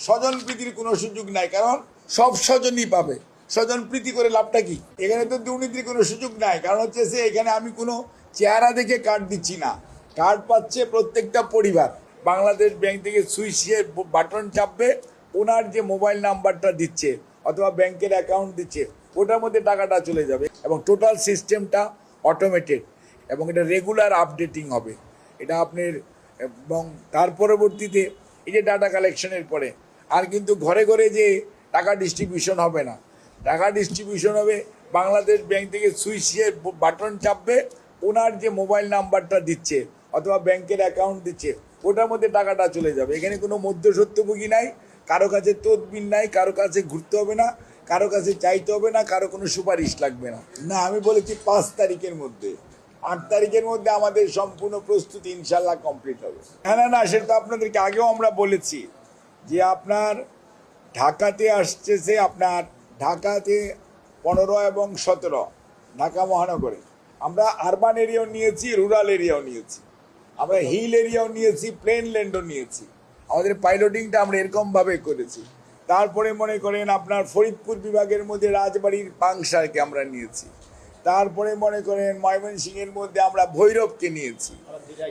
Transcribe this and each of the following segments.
স্বজন প্রীতির কোনো সুযোগ নাই, কারণ সব স্বজনই পাবে। স্বজন প্রীতি করে লাভটা কি? এখানে তো দুর্নীতির কোনো সুযোগ নাই, কারণ হচ্ছে যে এখানে আমি কোনো চেহারা দেখে কার্ড দিচ্ছি না। কার্ড পাচ্ছে প্রত্যেকটা পরিবার। বাংলাদেশ ব্যাংক থেকে সুইচে বাটন চাপবে, ওনার যে মোবাইল নাম্বারটা দিচ্ছে অথবা ব্যাংকের অ্যাকাউন্ট দিচ্ছে ওটার মধ্যে টাকাটা চলে যাবে, এবং টোটাল সিস্টেমটা অটোমেটেড এবং এটা রেগুলার আপডেটিং হবে। এটা আপনার এবং তার পরবর্তীতে এই যে ডাটা কালেকশনের পরে আর কিন্তু ঘরে ঘরে যে টাকা ডিস্ট্রিবিউশন হবে না। টাকা ডিস্ট্রিবিউশন হবে বাংলাদেশ ব্যাংক থেকে সুইচে বাটন চাপবে, ওনার যে মোবাইল নাম্বারটা দিচ্ছে অথবা ব্যাংকের অ্যাকাউন্ট দিচ্ছে ওটার মধ্যে টাকাটা চলে যাবে। এখানে কোনো মধ্যস্বত্বভোগী নাই, কারো কাছে তদবির নাই, কারো কাছে ঘুরতে হবে না, কারো কাছে চাইতে হবে না, কারো কোনো সুপারিশ লাগবে না। না, আমি বলেছি 5 তারিখের মধ্যে, 8 তারিখের মধ্যে আমাদের সম্পূর্ণ প্রস্তুতি ইনশাল্লাহ কমপ্লিট হবে। না, সেটা আপনাদেরকে আগেও আমরা বলেছি যে আপনার ঢাকাতে আসছে, আপনার ঢাকাতে 15 এবং 17 ঢাকা মহানগরে আমরা আরবান এরিয়াও নিয়েছি, রুরাল এরিয়াও নিয়েছি, আমরা হিল এরিয়াও নিয়েছি, প্লেন ল্যান্ডও নিয়েছি। আমাদের পাইলটিংটা আমরা এরকমভাবে করেছি। তারপরে মনে করেন আপনার ফরিদপুর বিভাগের মধ্যে রাজবাড়ির পাংশাকে আমরা নিয়েছি। তারপরে মনে করেন ময়মনসিংহের মধ্যে আমরা ভৈরবকে নিয়েছি।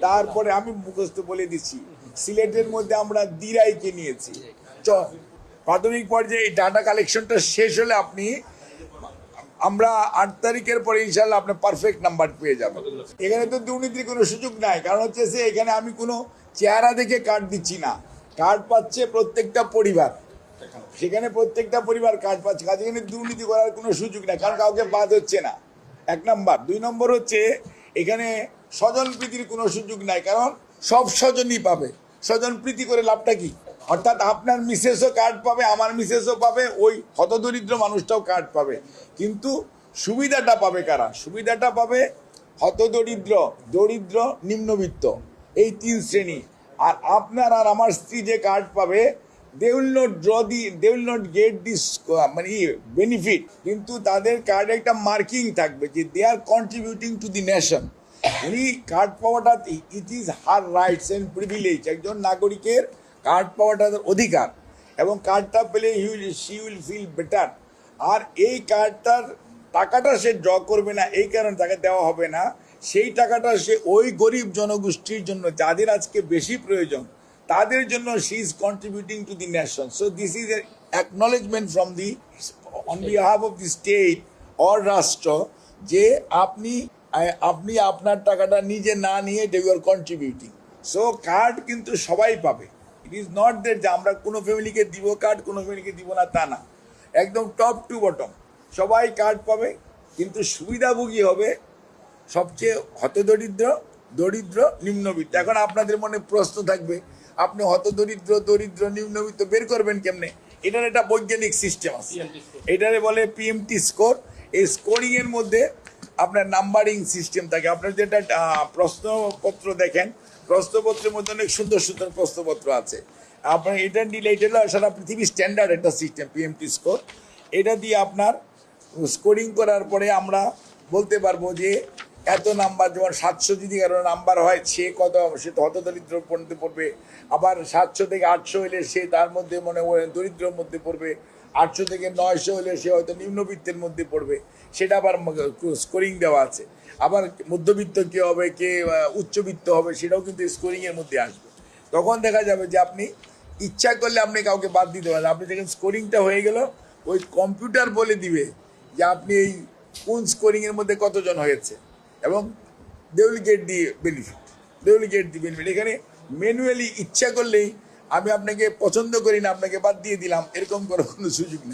তারপরে আমি মুখস্থ বলে দিচ্ছি, সিলেটের মধ্যে আমরা দিরাইকে নিয়েছি। প্রাথমিক পর্যায়ে এই ডাটা কালেকশনটা শেষ হলে আমরা 8 তারিখের পরে ইনশাল্লাহ আপনার পারফেক্ট নাম্বার পেয়ে যাবেন। এখানে তো দুর্নীতির কোনো সুযোগ নাই, কারণ হচ্ছে যে এখানে আমি কোনো চেহারা দেখে কার্ড দিচ্ছি না। কার্ড পাচ্ছে প্রত্যেকটা পরিবার, সেখানে প্রত্যেকটা পরিবার কার্ড পাচ্ছে। কাজে এখানে দুর্নীতি করার কোনো সুযোগ নাই, কারণ কাউকে বাদ হচ্ছে না, 1 নম্বর। 2 নম্বর হচ্ছে এখানে স্বজন প্রীতির কোনো সুযোগ নাই, কারণ সব স্বজনই পাবে। স্বজন প্রীতি করে লাভটা কি? অর্থাৎ আপনার মিসেসও কার্ড পাবে, আমার মিসেসও পাবে, ওই হতদরিদ্র মানুষটাও কার্ড পাবে। কিন্তু সুবিধাটা পাবে কারা? সুবিধাটা পাবে হতদরিদ্র, দরিদ্র, নিম্নবিত্ত, এই 3 শ্রেণী। আর আপনার আর আমার স্ত্রী যে কার্ড পাবে, they will not get this মানে বেনিফিট, কিন্তু তাদের কার্ডে একটা মার্কিং থাকবে যে they are contributing to the nation. উনি কার্ড পাওয়াটা it is her rights and privilege. একজন নাগরিকের কার্ড পাওয়াটা অধিকার, এবং কার্ডটা পেলে শি উইল ফিল বেটার। আর এই কার্ডটার টাকাটা সে ড্র করবে না, এই কারণে তাকে দেওয়া হবে না। সেই টাকাটা সে ওই গরিব জনগোষ্ঠীর জন্য যাদের আজকে বেশি প্রয়োজন, তাদের জন্য she is contributing to the nation. So this is a acknowledgement from the on behalf of the state or রাষ্ট্র, যে আপনি আপনার টাকাটা নিজে না নিয়ে you are contributing. So card কিন্তু সবাই পাবে। ইট ইজ নট দ্যাট যে আমরা কোনো ফ্যামিলিকে দিব কার্ড, কোনো ফ্যামিলিকে দিব না, তা না। একদম টপ টু বটম সবাই কার্ড পাবে, কিন্তু সুবিধাভোগী হবে সবচেয়ে হতদরিদ্র, দরিদ্র, নিম্নবিত্ত। এখন আপনাদের মনে প্রশ্ন থাকবে, আপনি হতদরিদ্র, দরিদ্র, নিম্নবিত্ত বের করবেন কেমনে? এটার একটা বৈজ্ঞানিক সিস্টেম আছে, এটারে বলে পিএমটি স্কোর। এই স্কোরিংয়ের মধ্যে আপনার নাম্বারিং সিস্টেম থাকে। আপনার যেটা প্রশ্নপত্র দেখেন, প্রশ্নপত্রের মধ্যে অনেক সুন্দর সুন্দর প্রশ্নপত্র আছে। আপনার এটা নিলে, এটা হলো সারা পৃথিবীর স্ট্যান্ডার্ড একটা সিস্টেম, পিএমটি স্কোর। এটা দিয়ে আপনার স্কোরিং করার পরে আমরা বলতে পারবো যে এত নাম্বার, যেমন 700 যদি কারো নাম্বার হয়, সে কত, সে তো হতদরিদ্র মধ্যে পড়বে। আবার 700 থেকে 800 হলে সে তার মধ্যে মনে হয় দরিদ্রের মধ্যে পড়বে। 800 থেকে 900 হলে সে হয়তো নিম্নবিত্তের মধ্যে পড়বে। সেটা আবার স্কোরিং দেওয়া আছে। আবার মধ্যবিত্ত কে হবে, কে উচ্চবিত্ত হবে, সেটাও কিন্তু স্কোরিংয়ের মধ্যে আসবে। তখন দেখা যাবে যে আপনি ইচ্ছা করলে আপনি কাউকে বাদ দিতে পারেন। আপনি যখন স্কোরিংটা হয়ে গেল, ওই কম্পিউটার বলে দিবে যে আপনি এই কোন স্কোরিংয়ের মধ্যে কতজন হয়েছে, এবং they will get the benefit. এখানে ম্যানুয়ালি ইচ্ছা করলেই আমি আপনাকে পছন্দ করি না, আপনাকে বাদ দিয়ে দিলাম, এরকম করার কোনো সুযোগ নেই।